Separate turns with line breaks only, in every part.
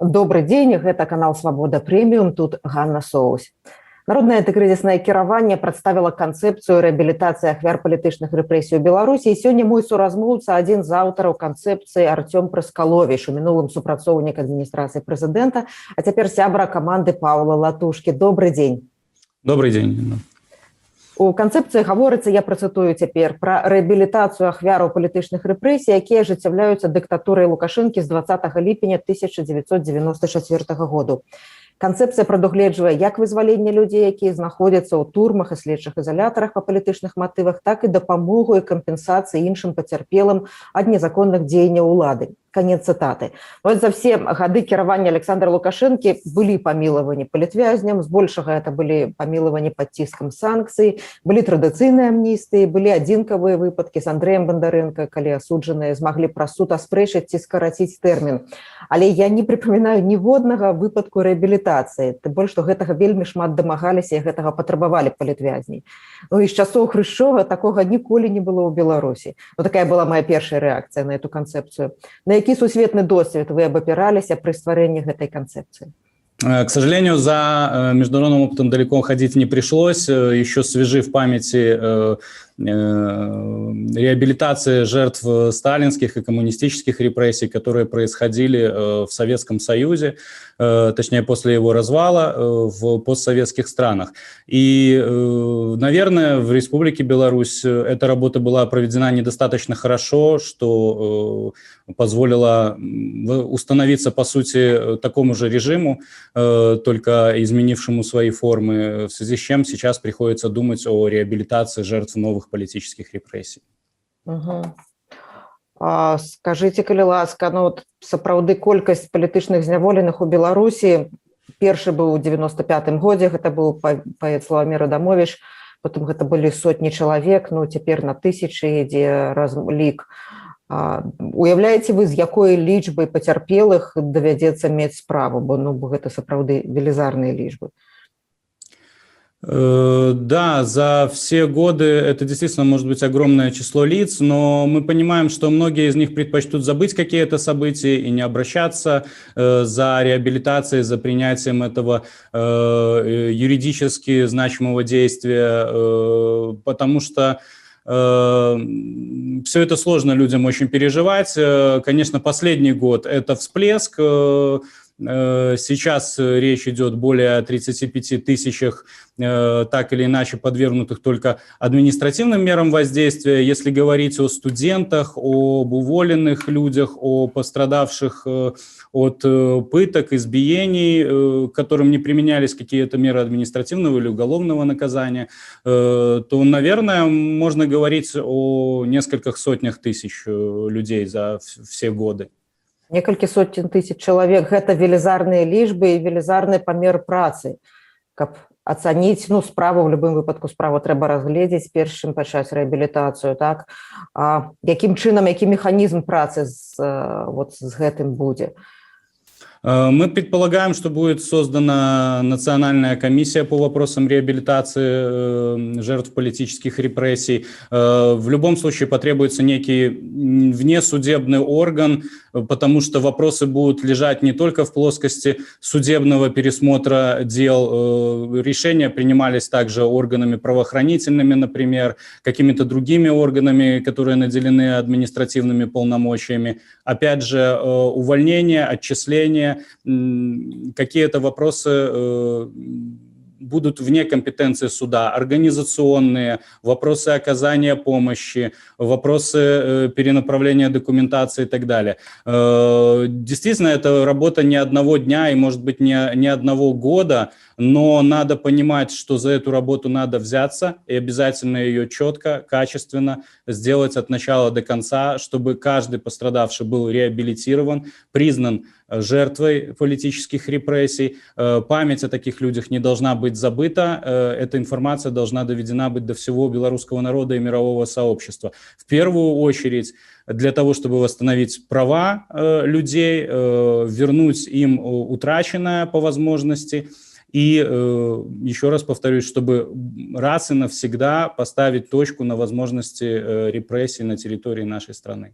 Добрый день, это канал «Свобода Премиум», тут Ганна Соусь. Народное антикрызиснае кіраванне прадставіла канцэпцыю рэабілітацыі ахвяр палітычных рэпрэсій у Беларусі. І сёння мой суразмоўца, адзін з аўтараў канцэпцыі Артём Прыскаловіч, у мінулым супрацоўнік адміністрацыі прэзідэнта, а цяпер сябра каманды Паўла Латушкі. Добрый дзень.
Добрый день.
У канцэпцыі гаворыцца, я працытую цяпер, пра рэабілітацыю ахвяраў палітычных рэпрэсій, якія ажыццяўляюцца дыктатурай Лукашэнкі з 20 ліпеня 1994 году. Канцэпцыя прадугледжвае як вызваленне людзей, якія знаходзяцца ў турмах і следчых ізалятарах па палітычных матывах, так і дапамогу і кампенсацыі іншым пацярпелым ад незаконных дзеянняў улады. Конец цитаты. Вот за все годы кіравання Александра Лукашенко были памілаванні палітвязням, збольшага это были памілаванні под ціскам санкцый, были традыцыйныя амністыі, были адзінкавыя выпадкі з Андрэем Бандарэнка, калі асуджаныя змаглі праз суд аспрэчыць ці скараціць тэрмін. Але я не припамінаю ніводнага выпадку рэабілітацыі, тым больш, што гэтага вельмі шмат дамагаліся і гэтага патрабавалі палітвязней. Ну і з часоў Хрушчова такога ніколі не было ў Беларусі. Ну такая была моя першая рэакцыя на эту канцэпцыю. На які сусветны досвед вы абапіраліся пры стварэнні гэтай канцэпцыі?
К сожалению, за международным опытом далеко ходить не пришлось. Еще свежи в памяти реабилитации жертв сталинских и коммунистических репрессий, которые происходили в Советском Союзе, точнее после его развала в постсоветских странах. И, наверное, в Республике Беларусь эта работа была проведена недостаточно хорошо, что позволило установиться, по сути, такому же режиму, только изменившему свои формы, в связи с чем сейчас приходится думать о реабилитации жертв новых политических репрессий.
Угу. Скажите, калі ласка, ну вот сапраўды колькасць палітычных зняволеных у Беларусі, першы быў у 95-м годзе, гэта быў паэт Славамир Адамович, потом гэта былі сотні чалавек, ну цяпер на тысячы ідзе разлік. Уяўляеце вы, з якой лічбай пацярпелых давядзецца мець справу, бо гэта сапраўды велізарныя лічбы?
Да, за все годы это действительно может быть огромное число лиц, но мы понимаем, что многие из них предпочтут забыть какие-то события и не обращаться за реабилитацией, за принятием этого юридически значимого действия, потому что все это сложно людям очень переживать. Конечно, последний год – это всплеск. Сейчас речь идет более 35 тысячах так или иначе подвергнутых только административным мерам воздействия. Если говорить о студентах, об уволенных людях, о пострадавших от пыток, избиений, которым не применялись какие-то меры административного или уголовного наказания, то, наверное, можно говорить о нескольких сотнях тысяч людей за все годы.
Некалькі сотен тысяч чалавек, гэта велізарныя лічбы і велізарны памер працы. Каб ацаніць, ну, справу, в любым выпадку справу трэба разгледзець, перш чым пачаць рэабілітацыю, так? Якім чынам, які механізм працы з гэтым будзе?
Мы предполагаем, что будет создана национальная комиссия по вопросам реабилитации жертв политических репрессий. В любом случае потребуется некий внесудебный орган, потому что вопросы будут лежать не только в плоскости судебного пересмотра дел. Решения принимались также органами правоохранительными, например, какими-то другими органами, которые наделены административными полномочиями. Опять же, увольнение, отчисление. Какие-то вопросы будут вне компетенции суда, организационные, вопросы оказания помощи, вопросы перенаправления документации и так далее. Действительно, это работа не одного дня и, может быть, не одного года, но надо понимать, что за эту работу надо взяться и обязательно ее четко, качественно сделать от начала до конца, чтобы каждый пострадавший был реабилитирован, признан жертвой политических репрессий. Память о таких людях не должна быть забыта. Эта информация должна доведена быть до всего белорусского народа и мирового сообщества. В первую очередь для того, чтобы восстановить права людей, вернуть им утраченное по возможности. И еще раз повторюсь, чтобы раз и навсегда поставить точку на возможности репрессий на территории нашей страны.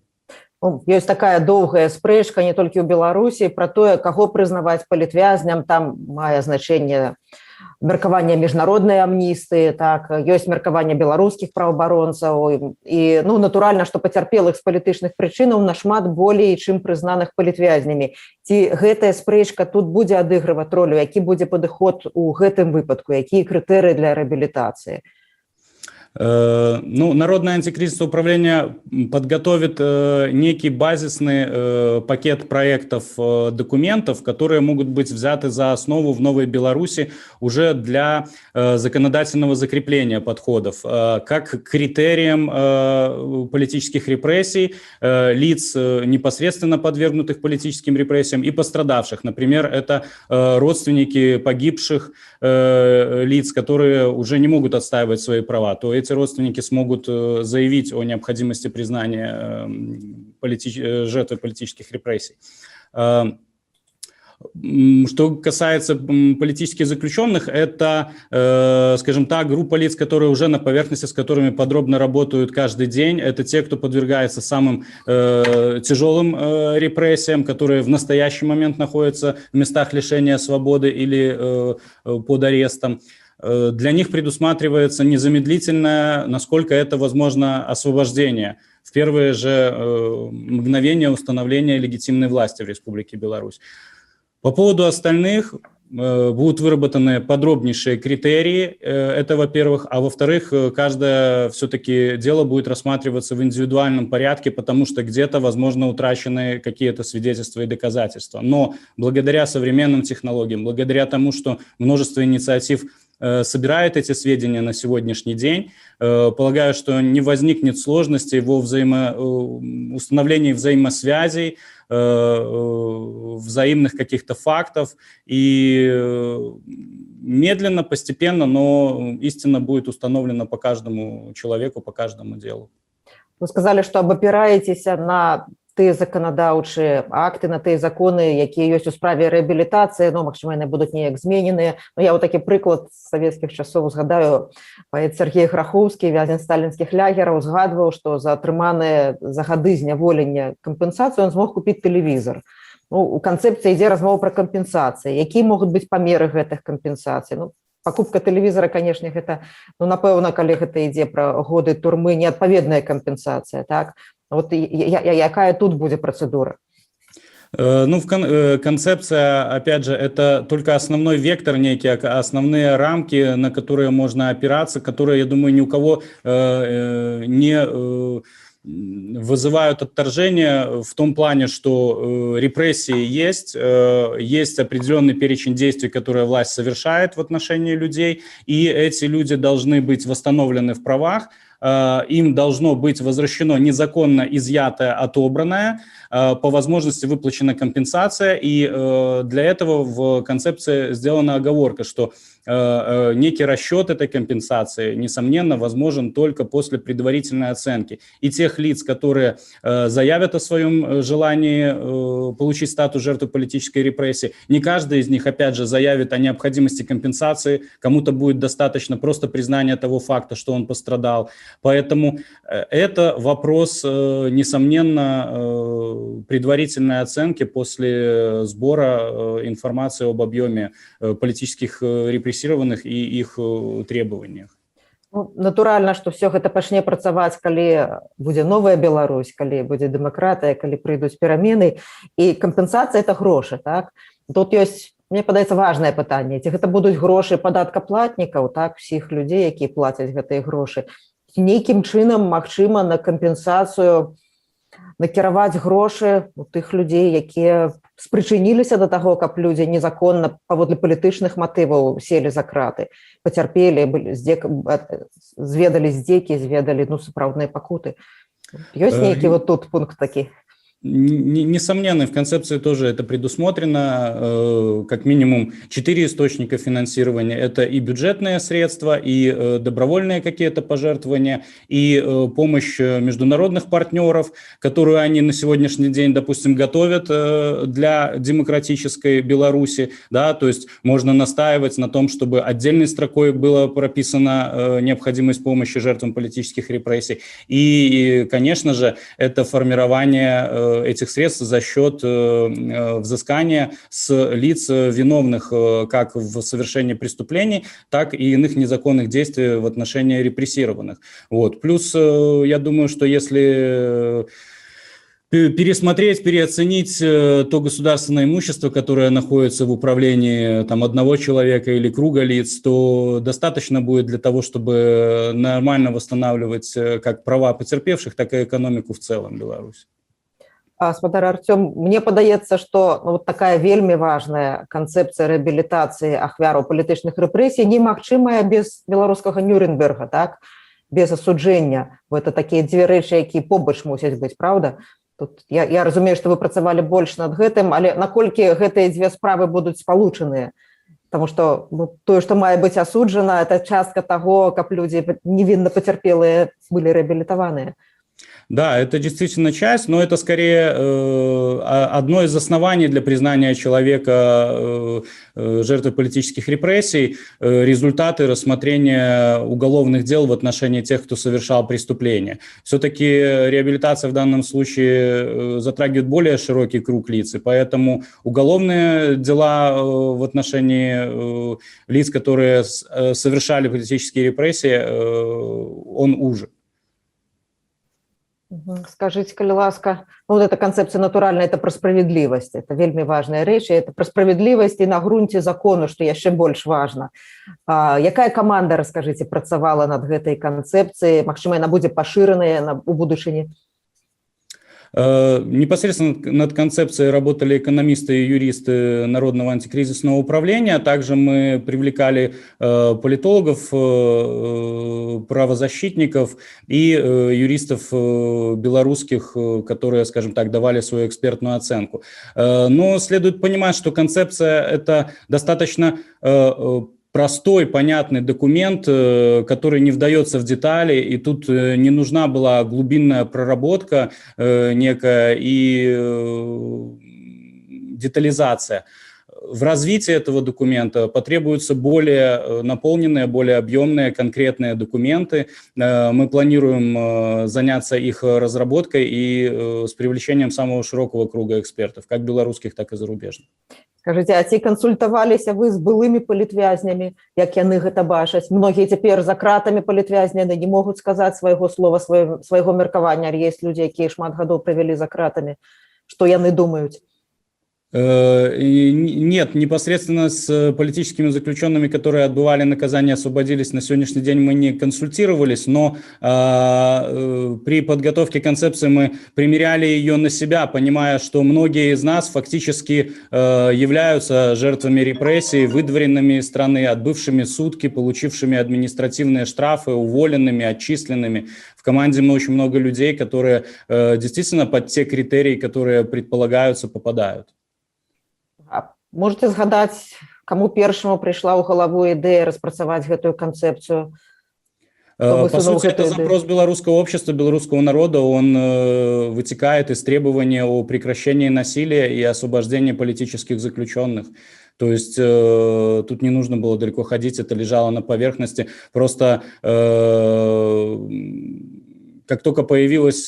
Ёсць такая доўгая спрэчка не толькі ў Беларусі пра тое, каго прызнаваць палітвязням, там мае значэнне меркавання міжнароднай амністыі, так, ёсць меркаванне беларускіх праваабаронцаў і натуральна, што пацярпелых з палітычных прычынаў нашмат болей, чым прызнаных палітвязнямі. Ці гэтая спрэчка тут будзе адыгрываць ролю, які будзе падыход у гэтым выпадку, якія крытэрыі для рэабілітацыі?
Народное антикризисное управление подготовит некий базисный пакет проектов, документов, которые могут быть взяты за основу в Новой Беларуси уже для законодательного закрепления подходов, как к критериям политических репрессий лиц, непосредственно подвергнутых политическим репрессиям, и пострадавших. Например, это родственники погибших лиц, которые уже не могут отстаивать свои права, то эти родственники смогут заявить о необходимости признания жертвы политических репрессий. Что касается политических заключенных, это, скажем так, группа лиц, которые уже на поверхности, с которыми подробно работают каждый день. Это те, кто подвергается самым тяжелым репрессиям, которые в настоящий момент находятся в местах лишения свободы или под арестом. Для них предусматривается незамедлительное, насколько это возможно, освобождение в первые же мгновения установления легитимной власти в Республике Беларусь. По поводу остальных будут выработаны подробнейшие критерии, это во-первых, а во-вторых, каждое все-таки дело будет рассматриваться в индивидуальном порядке, потому что где-то, возможно, утрачены какие-то свидетельства и доказательства. Но благодаря современным технологиям, благодаря тому, что множество инициатив собирает эти сведения на сегодняшний день, полагаю, что не возникнет сложностей во установлении взаимосвязей, взаимных каких-то фактов, и медленно, постепенно, но истина будет установлена по каждому человеку, по каждому делу.
Вы сказали, что абапираетесь на тыя заканадаўчыя акты, на тыя законы, якія ёсць у справе рэабілітацыі, магчыма, яны будуць неяк змененыя. Я вот такі прыклад з савецкіх часоў згадаю, паэт Сергей Грахоўскі, вязень сталінскіх лягераў, згадваў, што за атрыманыя за гады зняволення кампенсацыю ён змог купіць тэлевізор. У канцэпцыі ідзе размова пра кампенсацыі. Якія могуць быць памеры гэтых кампенсацый? Пакупка тэлевізора, канешне, гэта, напэўна, калі гэта ідзе пра годы турмы, неадпаведная кампенсацыя, так? Вот якая тут будет процедура?
Концепция, опять же, это только основной вектор некий, основные рамки, на которые можно опираться, которые, я думаю, ни у кого не вызывают отторжение в том плане, что репрессии есть определенный перечень действий, которые власть совершает в отношении людей, и эти люди должны быть восстановлены в правах, им должно быть возвращено незаконно изъятое, отобранное, по возможности выплачена компенсация, и для этого в концепции сделана оговорка, что некий расчет этой компенсации, несомненно, возможен только после предварительной оценки. И тех лиц, которые заявят о своем желании получить статус жертвы политической репрессии, не каждый из них, опять же, заявит о необходимости компенсации, кому-то будет достаточно просто признания того факта, что он пострадал. Поэтому это вопрос, несомненно, предварительной оценки после сбора информации об объеме политических репрессированных и их требованиях.
Натуральна, што все гэта пачне працаваць, калі будзе новая Беларусь, калі будзе дэмакратыя, калі прыйдуць перамены, і кампенсацыя – это грошы, так? Тут ёсць, мне падаецца, важнае пытанне, ці гэта будуць грошы падаткаплатнікаў, так, усіх людзей, якія плацяць гэтыя грошы. Нейкім чынам, магчыма, на кампенсацыю накіраваць грошы у тых людзей, якія спрычыніліся да таго, каб людзі незаконна паводле палітычных матываў селі за краты, пацярпелі, зведалі здзекі, зведалі сапраўдныя пакуты. Ёсць нейкі вот тут пункт такі?
Несомненно, в концепции тоже это предусмотрено, как минимум 4 источника финансирования. Это и бюджетные средства, и добровольные какие-то пожертвования, и помощь международных партнеров, которую они на сегодняшний день, допустим, готовят для демократической Беларуси. Да, то есть можно настаивать на том, чтобы отдельной строкой была прописана необходимость помощи жертвам политических репрессий. И, конечно же, это формирование этих средств за счет взыскания с лиц виновных как в совершении преступлений, так и иных незаконных действий в отношении репрессированных. Вот. Плюс, я думаю, что если пересмотреть, переоценить то государственное имущество, которое находится в управлении там, одного человека или круга лиц, то достаточно будет для того, чтобы нормально восстанавливать как права потерпевших, так и экономику в целом Беларуси.
Спадар Артём, мне падаецца, што вот такая вельмі важная канцэпцыя рэабілітацыі ахвяраў палітычных рэпрэсій немагчымая без беларускага Нюрнберга, так? Без асуджэння. Это такія дзве рэчы, якія побач мусяць быць, правда? Тут я разумею, што вы працавалі больш над гэтым, але наколькі гэтыя дзве справы будуць спалучаныя? Потому што тое, што мае быць асуджана, это частка таго, каб людзі невінна пацярпелыя былі рэабілітаваныя.
Да, это действительно часть, но это скорее одно из оснований для признания человека жертвой политических репрессий, результаты рассмотрения уголовных дел в отношении тех, кто совершал преступления. Все-таки реабилитация в данном случае затрагивает более широкий круг лиц, и поэтому уголовные дела в отношении лиц, которые совершали политические репрессии, он уже.
Скажите, калі ласка, вот эта концепция натуральная, это про справедливость, это вельмі важная рэч, это про справедливость и на грунте закону, что яшчэ больш важно. Якая команда, расскажите, працавала над гэтай концепцией, магчыма, яна будзе пашыраная у будучыні?
Непосредственно над концепцией работали экономисты и юристы Народного антикризисного управления. Также мы привлекали политологов, правозащитников и юристов белорусских, которые, скажем так, давали свою экспертную оценку. Но следует понимать, что концепция – это достаточно простой, понятный документ, который не вдается в детали, и тут не нужна была глубинная проработка некая и детализация. В развитии этого документа потребуются более наполненные, более объемные, конкретные документы. Мы планируем заняться их разработкой и с привлечением самого широкого круга экспертов, как белорусских, так и зарубежных.
Скажите, а ці кансультаваліся вы з былымі палітвязнямі, як яны гэта бачаць? Многія цяпер за кратамі палітвязняны не могуць сказаць свайго слова, свайго меркавання, але ёсць людзі, якія шмат гадоў правялі за кратамі. Што яны думаюць?
Нет, непосредственно с политическими заключенными, которые отбывали наказание, освободились, на сегодняшний день мы не консультировались, но при подготовке концепции мы примеряли ее на себя, понимая, что многие из нас фактически являются жертвами репрессий, выдворенными из страны, отбывшими сутки, получившими административные штрафы, уволенными, отчисленными. В команде очень много людей, которые действительно под те критерии, которые предполагаются, попадают.
Можете згадаць, каму першаму прыйшла ў галаву ідэя распрацаваць гэтую канцэпцыю?
По сути, это запрос белорусского общества, белорусского народа. Он вытекает из требования о прекращении насилия и освобождении политических заключенных. То есть тут не нужно было далеко ходить, это лежало на поверхности. Просто как только появилась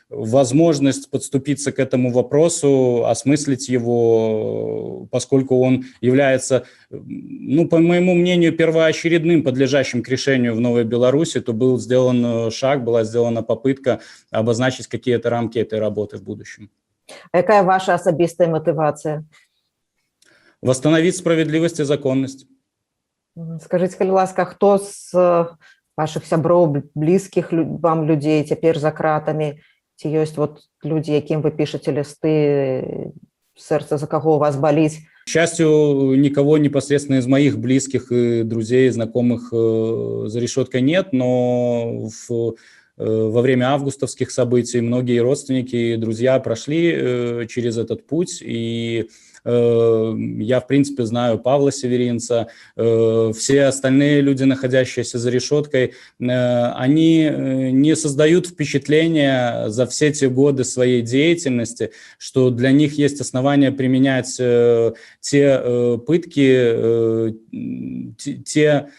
возможность подступиться к этому вопросу, осмыслить его, поскольку он является, ну, по моему мнению, первоочередным, подлежащим к решению в Новой Беларуси, то был сделан шаг, была сделана попытка обозначить какие-то рамки этой работы в будущем.
А какая ваша особистая мотивация?
Восстановить справедливость и законность.
Скажите, калі ласка, хто з ваших сяброў, блізкіх вам людзей цяпер за кратамі? Ці ёсць вот людзі, якім вы пішаце лісты, сэрца за каго у вас баліць?
К счастью, никого непосредственно из моих близких и друзей, знакомых за решеткой нет, но во время августовских событий многие родственники и друзья прошли через этот путь, и я, в принципе, знаю Павла Северинца, все остальные люди, находящиеся за решеткой, они не создают впечатления за все те годы своей деятельности, что для них есть основания применять те пытки, те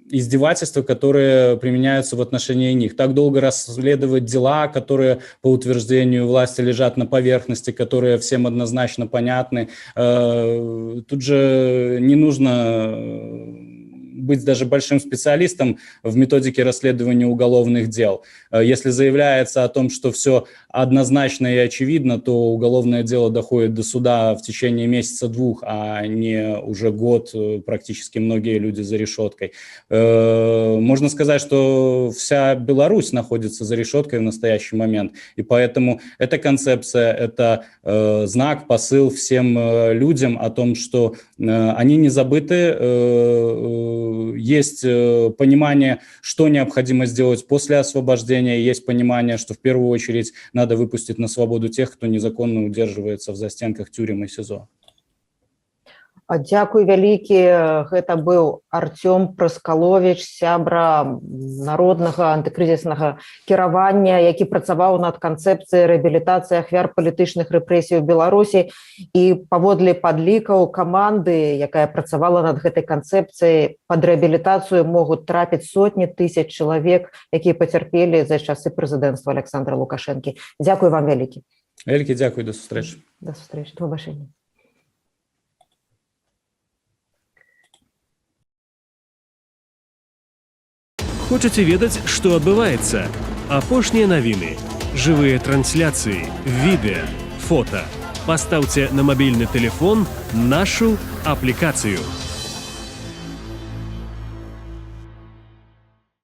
издевательства, которые применяются в отношении них. Так долго расследовать дела, которые по утверждению власти лежат на поверхности, которые всем однозначно понятны. Тут же не нужно быть даже большим специалистом в методике расследования уголовных дел. Если заявляется о том, что все однозначно и очевидно, то уголовное дело доходит до суда в течение месяца-двух, а не уже год, практически многие люди за решеткой. Можно сказать, что вся Беларусь находится за решеткой в настоящий момент, и поэтому эта концепция, это знак, посыл всем людям о том, что они не забыты, есть понимание, что необходимо сделать после освобождения, есть понимание, что в первую очередь надо выпустить на свободу тех, кто незаконно удерживается в застенках тюрем и СІЗО.
Дзякуй вялікі. Гэта быў Артём Праскаловіч, сябра народнага антыкрызіснага кіравання, які працаваў над канцэпцыяй рэабілітацыі ахвяр палітычных рэпрэсій у Беларусі. І паводле падлікаў каманды, якая працавала над гэтай канцэпцыяй, пад рэабілітацыю могуць трапіць сотні тысяч чалавек, якія пацярпелі за часы прэзідэнцтва Александра Лукашэнкі. Дзякуй вам вялікі.
Вялікі дзякуй, до сустрэчы.
До сустрэчы, до пабачэння.
Хочаце ведаць, што адбываецца? Апошнія навіны, жывыя трансляцыі, відэа, фота. Пастаўце на мабільны тэлефон нашу аплікацыю.